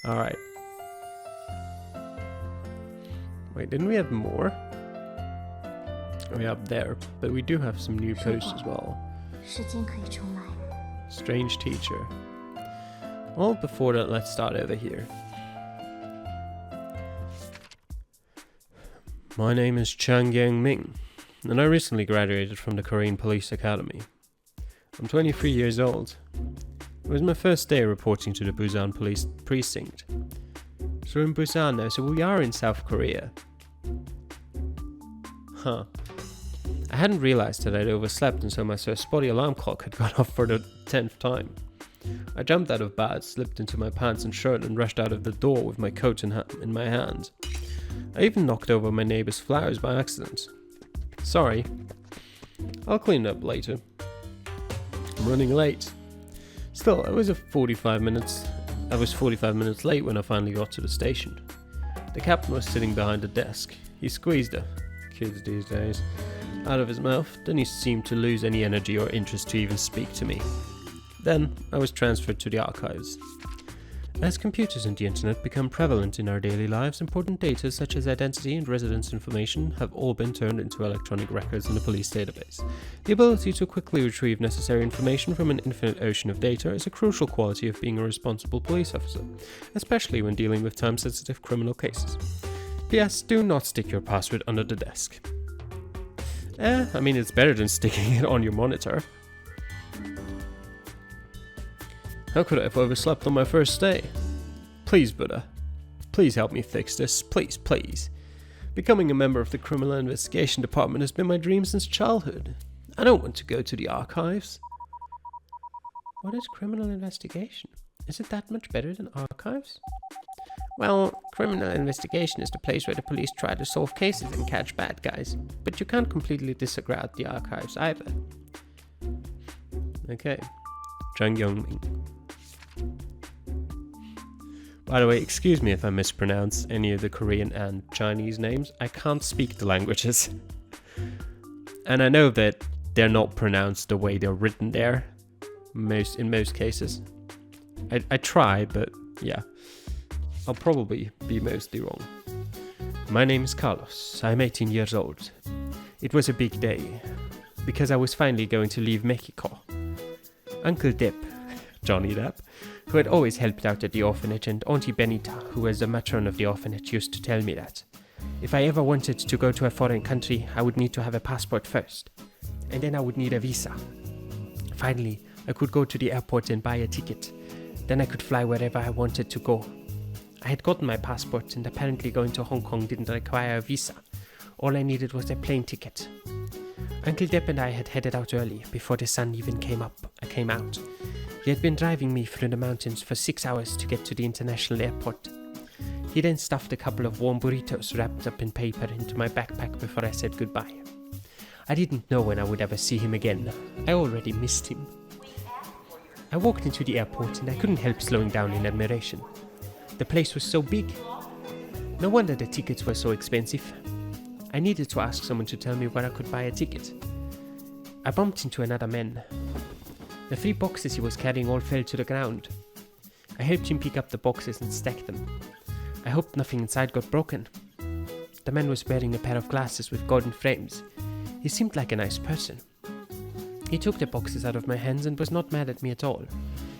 Alright. Wait, didn't we have more? We're up there, but we do have some new posts as well. 时间可以重来。 Strange teacher. Well, before that, let's start over here. My name is Chang Yang Ming, and I recently graduated from the Korean Police Academy. I'm 23 years old. It was my first day reporting to the Busan Police Precinct. So we're in Busan now, so we are in South Korea. Huh. I hadn't realized that I'd overslept, and so my spotty alarm clock had gone off for the 10th time. I jumped out of bed, slipped into my pants and shirt, and rushed out of the door with my coat in my hand. I even knocked over my neighbor's flowers by accident. Sorry. I'll clean it up later. I'm running late. Still, I was 45 minutes late when I finally got to the station. The captain was sitting behind the desk. He squeezed the kids these days out of his mouth, then he seemed to lose any energy or interest to even speak to me. Then I was transferred to the archives. As computers and the internet become prevalent in our daily lives, important data such as identity and residence information have all been turned into electronic records in the police database. The ability to quickly retrieve necessary information from an infinite ocean of data is a crucial quality of being a responsible police officer, especially when dealing with time-sensitive criminal cases. P.S. Do not stick your password under the desk. It's better than sticking it on your monitor. How could I have overslept on my first day? Please, Buddha. Please help me fix this. Please, please. Becoming a member of the Criminal Investigation Department has been my dream since childhood. I don't want to go to the archives. What is criminal investigation? Is it that much better than archives? Well, criminal investigation is the place where the police try to solve cases and catch bad guys. But you can't completely disregard the archives either. Okay. Chang Yang-ming. By the way, excuse me if I mispronounce any of the Korean and Chinese names. I can't speak the languages. And I know that they're not pronounced the way they're written there. In most cases. I try, but yeah. I'll probably be mostly wrong. My name is Carlos. I'm 18 years old. It was a big day, because I was finally going to leave Mexico. Uncle Depp, Johnny Depp, who had always helped out at the orphanage, and Auntie Benita, who was the matron of the orphanage, used to tell me that if I ever wanted to go to a foreign country, I would need to have a passport first, and then I would need a visa. Finally, I could go to the airport and buy a ticket. Then I could fly wherever I wanted to go. I had gotten my passport, and apparently going to Hong Kong didn't require a visa. All I needed was a plane ticket. Uncle Depp and I had headed out early, before the sun even came out. He had been driving me through the mountains for 6 hours to get to the international airport. He then stuffed a couple of warm burritos wrapped up in paper into my backpack before I said goodbye. I didn't know when I would ever see him again. I already missed him. I walked into the airport and I couldn't help slowing down in admiration. The place was so big. No wonder the tickets were so expensive. I needed to ask someone to tell me where I could buy a ticket. I bumped into another man. The 3 boxes he was carrying all fell to the ground. I helped him pick up the boxes and stack them. I hoped nothing inside got broken. The man was wearing a pair of glasses with golden frames. He seemed like a nice person. He took the boxes out of my hands and was not mad at me at all.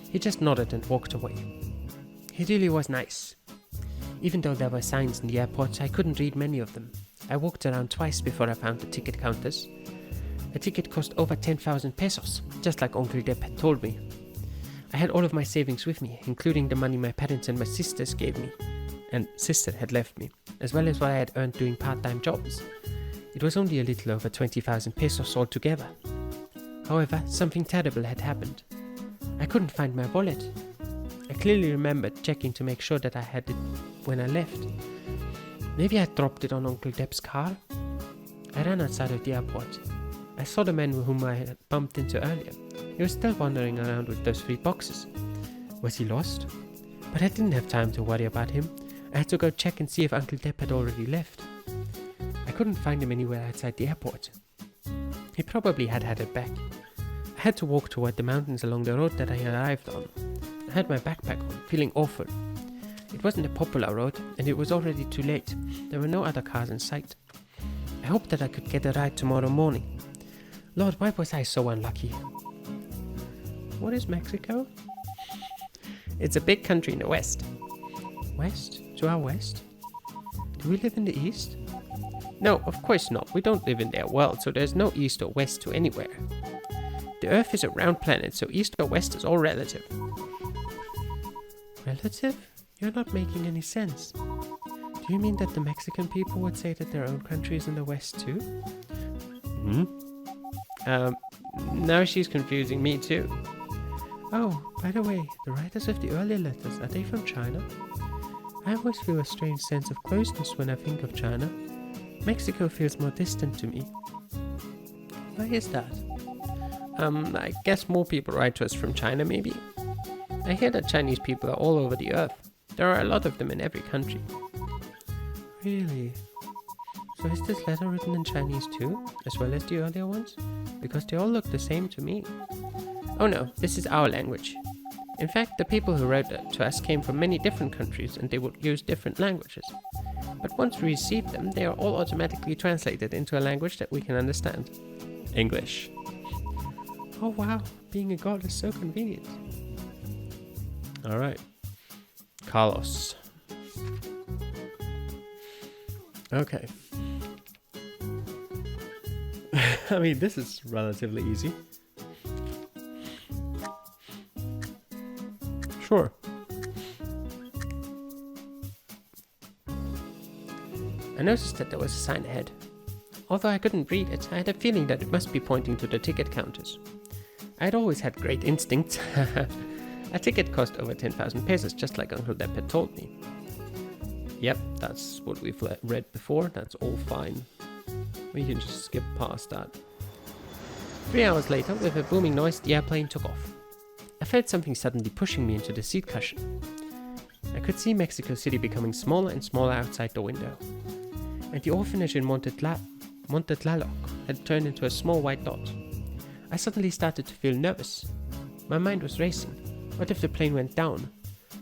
He just nodded and walked away. He really was nice. Even though there were signs in the airport, I couldn't read many of them. I walked around twice before I found the ticket counters. A ticket cost over 10,000 pesos, just like Uncle Depp had told me. I had all of my savings with me, including the money my parents and my sisters gave me, and sister had left me, as well as what I had earned doing part-time jobs. It was only a little over 20,000 pesos altogether. However, something terrible had happened. I couldn't find my wallet. I clearly remembered checking to make sure that I had it when I left. Maybe I dropped it on Uncle Depp's car? I ran outside of the airport. I saw the man whom I had bumped into earlier. He was still wandering around with those 3 boxes. Was he lost? But I didn't have time to worry about him. I had to go check and see if Uncle Depp had already left. I couldn't find him anywhere outside the airport. He probably had headed back. I had to walk toward the mountains along the road that I had arrived on. I had my backpack on, feeling awful. It It wasn't a popular road, and it was already too late. There were no other cars in sight. I hoped that I could get a ride tomorrow morning. Lord, why was I so unlucky? What is Mexico? It's a big country in the west. West? To our west? Do we live in the east? No, of course not. We don't live in their world, so there's no east or west to anywhere. The Earth is a round planet, so east or west is all relative. Relative? You're not making any sense. Do you mean that the Mexican people would say that their own country is in the west too? Now she's confusing me too. Oh, by the way, the writers of the earlier letters, are they from China? I always feel a strange sense of closeness when I think of China. Mexico feels more distant to me. Why is that? I guess more people write to us from China, maybe? I hear that Chinese people are all over the earth. There are a lot of them in every country. Really? So is this letter written in Chinese too, as well as the earlier ones? Because they all look the same to me. Oh no, this is our language. In fact, the people who wrote it to us came from many different countries and they would use different languages. But once we receive them, they are all automatically translated into a language that we can understand. English. Oh wow, being a god is so convenient. Alright. Carlos. Okay. I mean, this is relatively easy. Sure. I noticed that there was a sign ahead. Although I couldn't read it, I had a feeling that it must be pointing to the ticket counters. I had always had great instincts. A ticket cost over 10,000 pesos, just like Uncle Depp had told me. Yep, that's what we've read before, that's all fine. We can just skip past that. 3 hours later, with a booming noise, the airplane took off. I felt something suddenly pushing me into the seat cushion. I could see Mexico City becoming smaller and smaller outside the window. And the orphanage in Monte Tlaloc had turned into a small white dot. I suddenly started to feel nervous. My mind was racing. What if the plane went down?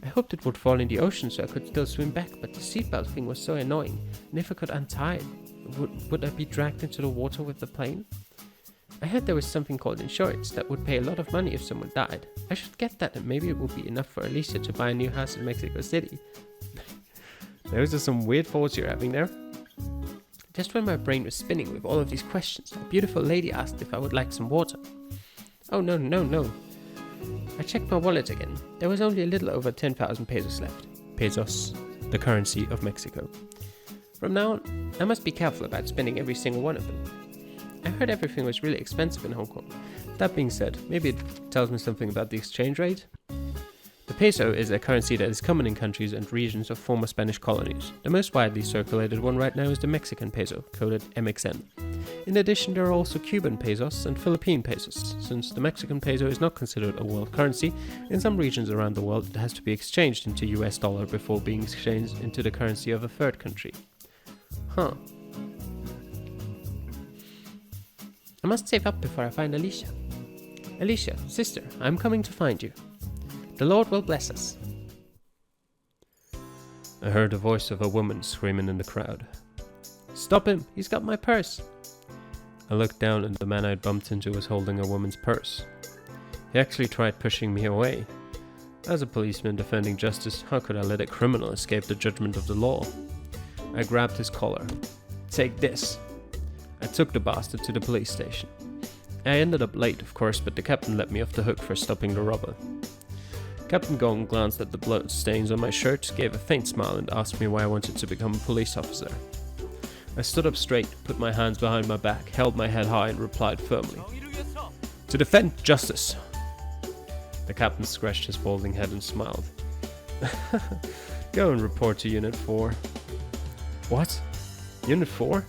I hoped it would fall in the ocean so I could still swim back, but the seatbelt thing was so annoying, and if I could untie it, would I be dragged into the water with the plane? I heard there was something called insurance that would pay a lot of money if someone died. I should get that, and maybe it would be enough for Alicia to buy a new house in Mexico City. Those are some weird thoughts you're having there. Just when my brain was spinning with all of these questions, a beautiful lady asked if I would like some water. Oh no. I checked my wallet again. There was only a little over 10,000 pesos left. Pesos, the currency of Mexico. From now on, I must be careful about spending every single one of them. I heard everything was really expensive in Hong Kong. That being said, maybe it tells me something about the exchange rate. The peso is a currency that is common in countries and regions of former Spanish colonies. The most widely circulated one right now is the Mexican peso, coded MXN. In addition, there are also Cuban pesos and Philippine pesos. Since the Mexican peso is not considered a world currency, in some regions around the world it has to be exchanged into US dollar before being exchanged into the currency of a third country. Huh. I must save up before I find Alicia. Alicia, sister, I'm coming to find you. The Lord will bless us. I heard the voice of a woman screaming in the crowd. Stop him! He's got my purse! I looked down and the man I'd bumped into was holding a woman's purse. He actually tried pushing me away. As a policeman defending justice, how could I let a criminal escape the judgment of the law? I grabbed his collar. Take this! I took the bastard to the police station. I ended up late, of course, but the captain let me off the hook for stopping the robber. Captain Gong glanced at the blood stains on my shirt, gave a faint smile and asked me why I wanted to become a police officer. I stood up straight, put my hands behind my back, held my head high and replied firmly. To defend justice! The captain scratched his balding head and smiled. Go and report to Unit 4. What? Unit 4?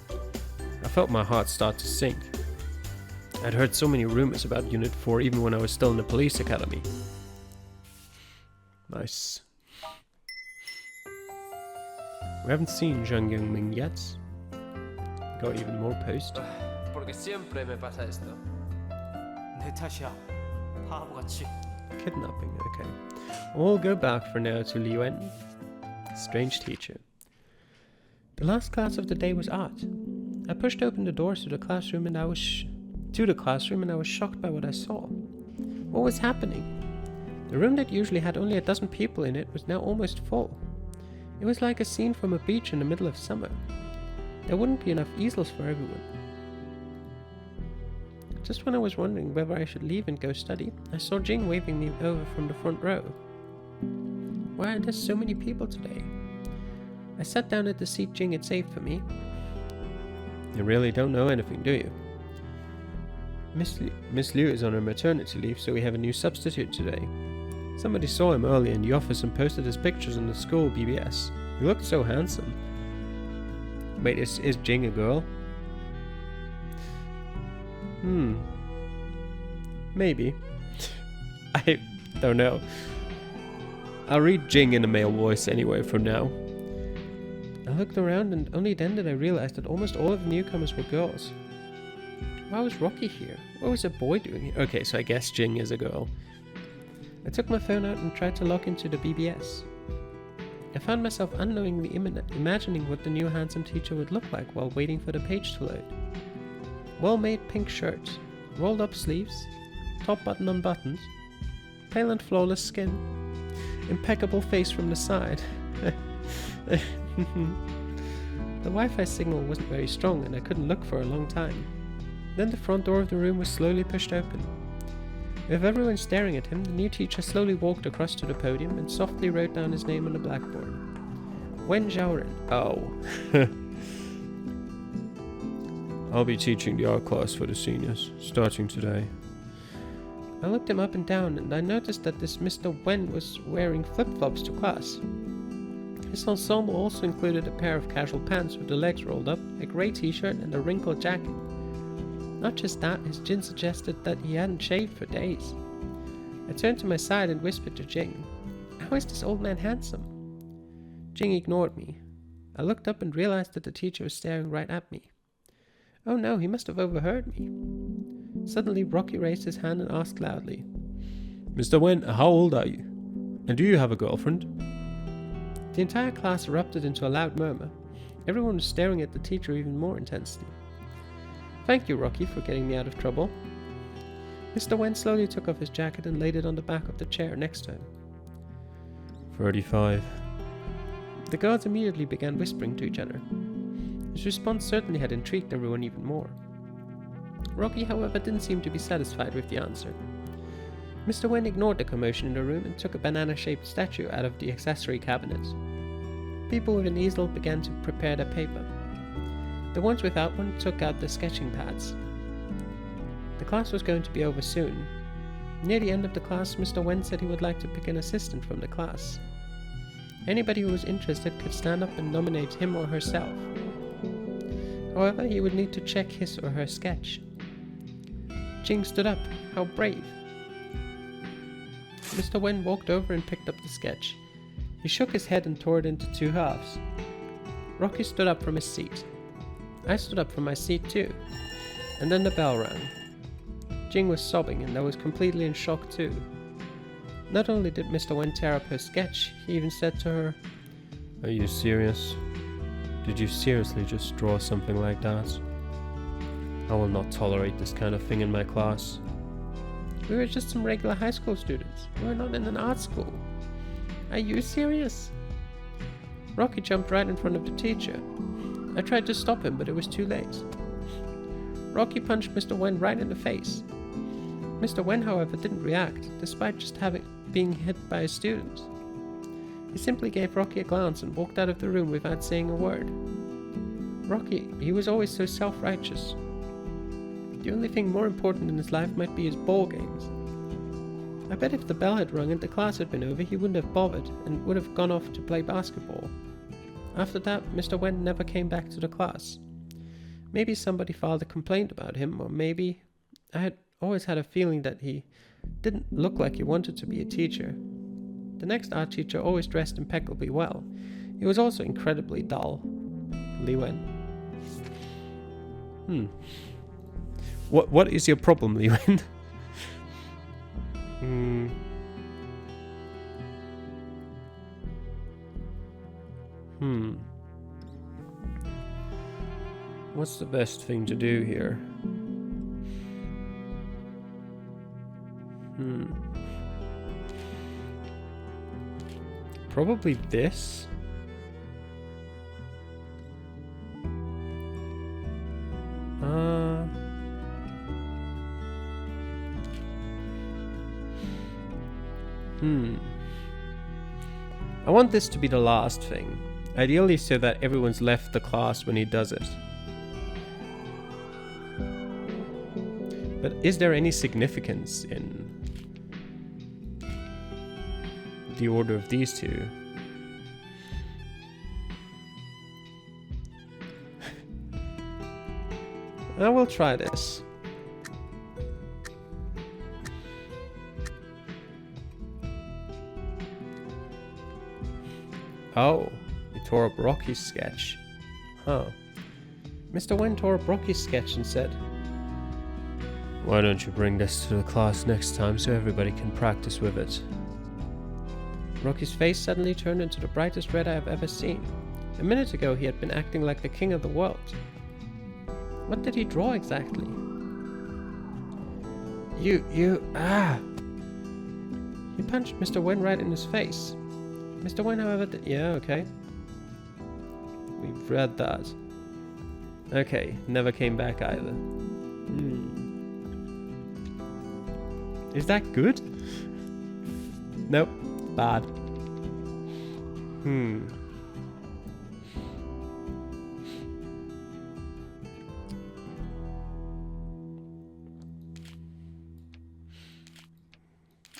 I felt my heart start to sink. I'd heard so many rumors about Unit 4 even when I was still in the police academy. Nice. We haven't seen Zhang Yongming yet. Got even more post. Porque siempre me pasa esto. 내 탓이야. 바보같이. Kidnapping, okay. We'll go back for now to Liuan. Strange teacher. The last class of the day was art. I pushed open the doors to the classroom and I was shocked by what I saw. What was happening? The room that usually had only a dozen people in it was now almost full. It was like a scene from a beach in the middle of summer. There wouldn't be enough easels for everyone. Just when I was wondering whether I should leave and go study, I saw Jing waving me over from the front row. Why are there so many people today? I sat down at the seat Jing had saved for me. You really don't know anything, do you? Miss Liu is on her maternity leave, so we have a new substitute today. Somebody saw him earlier in the office and posted his pictures on the school BBS. He looked so handsome. Wait, is Jing a girl? Maybe. I don't know. I'll read Jing in a male voice anyway from now. I looked around and only then did I realize that almost all of the newcomers were girls. Why was Rocky here? What was a boy doing here? Okay, so I guess Jing is a girl. I took my phone out and tried to log into the BBS. I found myself unknowingly imagining what the new handsome teacher would look like while waiting for the page to load. Well-made pink shirt, rolled up sleeves, top button unbuttoned, pale and flawless skin, impeccable face from the side. The Wi-Fi signal wasn't very strong and I couldn't look for a long time. Then the front door of the room was slowly pushed open. With everyone staring at him, the new teacher slowly walked across to the podium and softly wrote down his name on the blackboard. Wen Zhaoren. Oh. I'll be teaching the art class for the seniors, starting today. I looked him up and down and I noticed that this Mr. Wen was wearing flip-flops to class. His ensemble also included a pair of casual pants with the legs rolled up, a grey t-shirt and a wrinkled jacket. Not just that, his chin suggested that he hadn't shaved for days. I turned to my side and whispered to Jing, "How is this old man handsome?" Jing ignored me. I looked up and realized that the teacher was staring right at me. Oh no, he must have overheard me. Suddenly, Rocky raised his hand and asked loudly, "Mr. Wen, how old are you? And do you have a girlfriend?" The entire class erupted into a loud murmur. Everyone was staring at the teacher even more intensely. "Thank you, Rocky, for getting me out of trouble." Mr. Wen slowly took off his jacket and laid it on the back of the chair next to him. 35. The girls immediately began whispering to each other. His response certainly had intrigued everyone even more. Rocky, however, didn't seem to be satisfied with the answer. Mr. Wen ignored the commotion in the room and took a banana-shaped statue out of the accessory cabinet. People with an easel began to prepare their paper. The ones without one took out their sketching pads. The class was going to be over soon. Near the end of the class, Mr. Wen said he would like to pick an assistant from the class. Anybody who was interested could stand up and nominate him or herself. However, he would need to check his or her sketch. Jing stood up. How brave. Mr. Wen walked over and picked up the sketch. He shook his head and tore it into two halves. Rocky stood up from his seat. I stood up from my seat too. And then the bell rang. Jing was sobbing and I was completely in shock too. Not only did Mr. Wen tear up her sketch, he even said to her, "Are you serious? Did you seriously just draw something like that? I will not tolerate this kind of thing in my class. We were just some regular high school students. We're not in an art school. Are you serious?" Rocky jumped right in front of the teacher. I tried to stop him, but it was too late. Rocky punched Mr. Wen right in the face. Mr. Wen, however, didn't react, despite just being hit by a student. He simply gave Rocky a glance and walked out of the room without saying a word. Rocky, he was always so self-righteous. The only thing more important in his life might be his ball games. I bet if the bell had rung and the class had been over, he wouldn't have bothered and would have gone off to play basketball. After that, Mr. Wen never came back to the class. Maybe somebody filed a complaint about him, or maybe I had always had a feeling that he didn't look like he wanted to be a teacher. The next art teacher always dressed impeccably well. He was also incredibly dull. Li Wen. What is your problem, Li Wen? What's the best thing to do here? Probably this. I want this to be the last thing. Ideally so that everyone's left the class when he does it. But is there any significance in the order of these two? I will try this. Oh, he tore up Rocky's sketch. Huh. Mr. Wen tore up Rocky's sketch and said, "Why don't you bring this to the class next time so everybody can practice with it?" Rocky's face suddenly turned into the brightest red I have ever seen. A minute ago he had been acting like the king of the world. What did he draw exactly? He punched Mr. Wen right in his face. Mr. Wen, however, yeah, okay. We've read that. Okay, never came back either. Is that good? Nope, bad.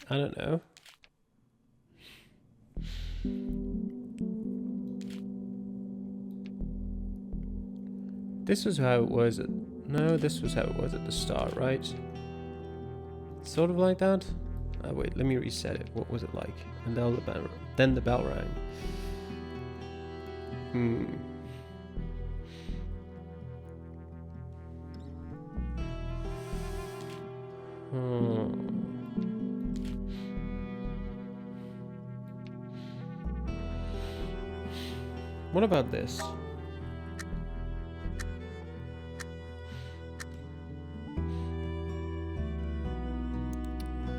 I don't know. This was how it was at... No, this was how it was at the start, right? Sort of like that? Oh wait, let me reset it. What was it like? And then the bell rang. What about this?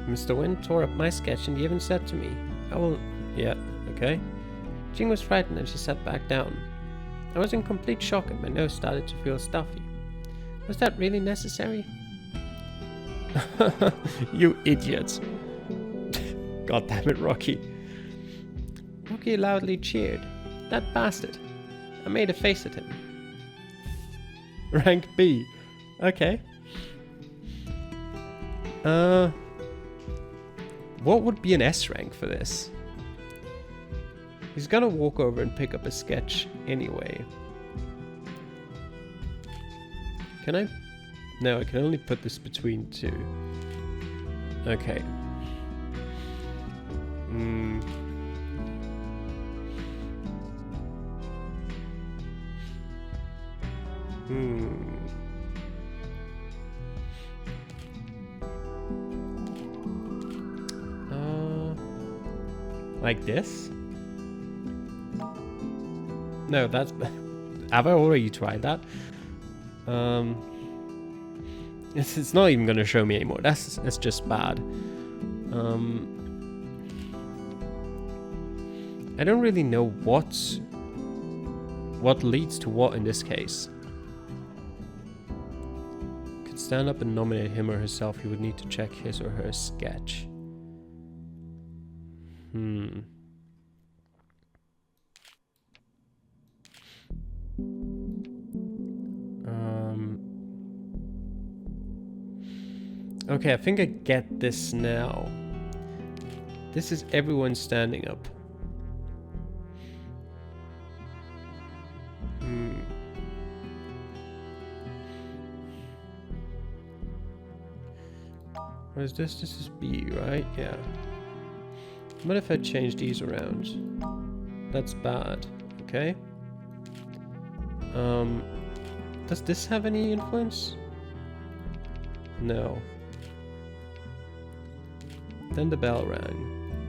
Mr. Wen tore up my sketch and he even said to me, "I will..." Yeah, okay. Jing was frightened and she sat back down. I was in complete shock and my nose started to feel stuffy. Was that really necessary? You idiot. God damn it, Rocky. Rocky loudly cheered. That bastard. I made a face at him. Rank B. Okay. What would be an S rank for this? He's gonna walk over and pick up a sketch anyway. Can I? No, I can only put this between two. Okay. Like this? No, that's... Have I already tried that? It's not even gonna show me anymore. That's just bad. I don't really know what leads to what in this case. Could stand up and nominate him or herself, you would need to check his or her sketch. Okay, I think I get this now. This is everyone standing up. What is this? This is B, right? Yeah. What if I change these around? That's bad. Okay. Does this have any influence? No. Then the bell rang.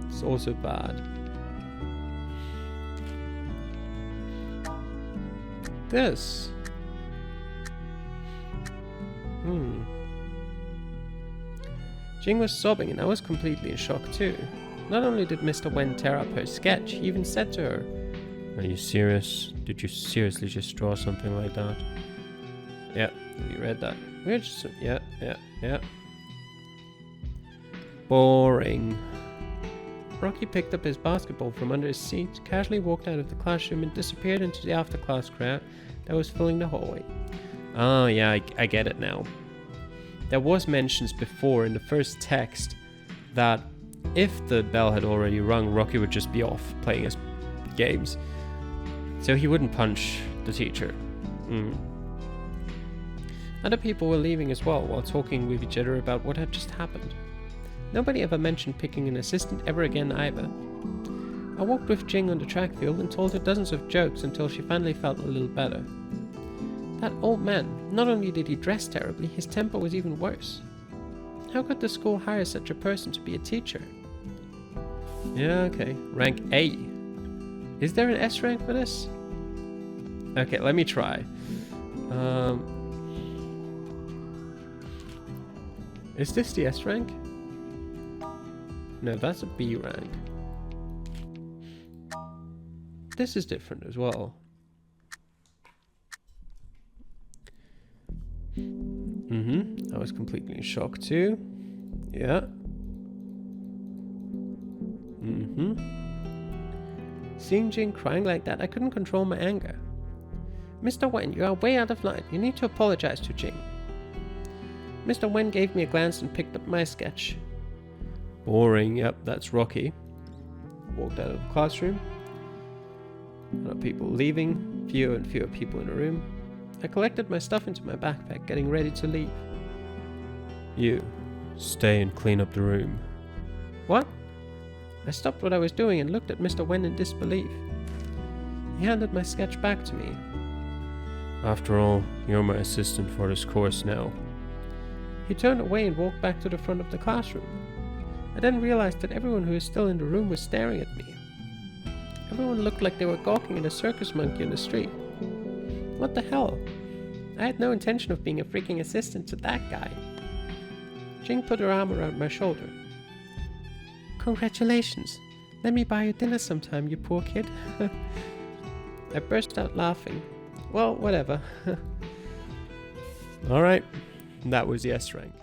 It's also bad. this? Jing was sobbing and I was completely in shock too. Not only did Mr. Wen tear up her sketch, he even said to her, "Are you serious? Did you seriously just draw something like that?" Yeah, you read that. We're just, yeah. Boring. Rocky picked up his basketball from under his seat, casually walked out of the classroom and disappeared into the after-class crowd that was filling the hallway. Oh yeah, I get it now. There was mentions before in the first text that if the bell had already rung, Rocky would just be off playing his games. So he wouldn't punch the teacher. Other people were leaving as well while talking with each other about what had just happened. Nobody ever mentioned picking an assistant ever again either. I walked with Jing on the track field and told her dozens of jokes until she finally felt a little better. That old man, not only did he dress terribly, his temper was even worse. How could the school hire such a person to be a teacher? Yeah, okay. Rank A. Is there an S rank for this? Okay, let me try. Is this the S rank? No, that's a B rank. This is different as well. I was completely in shock too. Yeah. Seeing Jing crying like that, I couldn't control my anger. Mr. Wen, you are way out of line. You need to apologize to Jing. Mr. Wen gave me a glance and picked up my sketch. Boring, yep, that's Rocky. Walked out of the classroom. There are people leaving, fewer and fewer people in the room. I collected my stuff into my backpack, getting ready to leave. You, stay and clean up the room. What? I stopped what I was doing and looked at Mr. Wen in disbelief. He handed my sketch back to me. After all, you're my assistant for this course now. He turned away and walked back to the front of the classroom. I then realized that everyone who was still in the room was staring at me. Everyone looked like they were gawking at a circus monkey on the street. What the hell? I had no intention of being a freaking assistant to that guy. Jing put her arm around my shoulder. Congratulations. Let me buy you dinner sometime, you poor kid. I burst out laughing. Well, whatever. Alright, that was the S rank.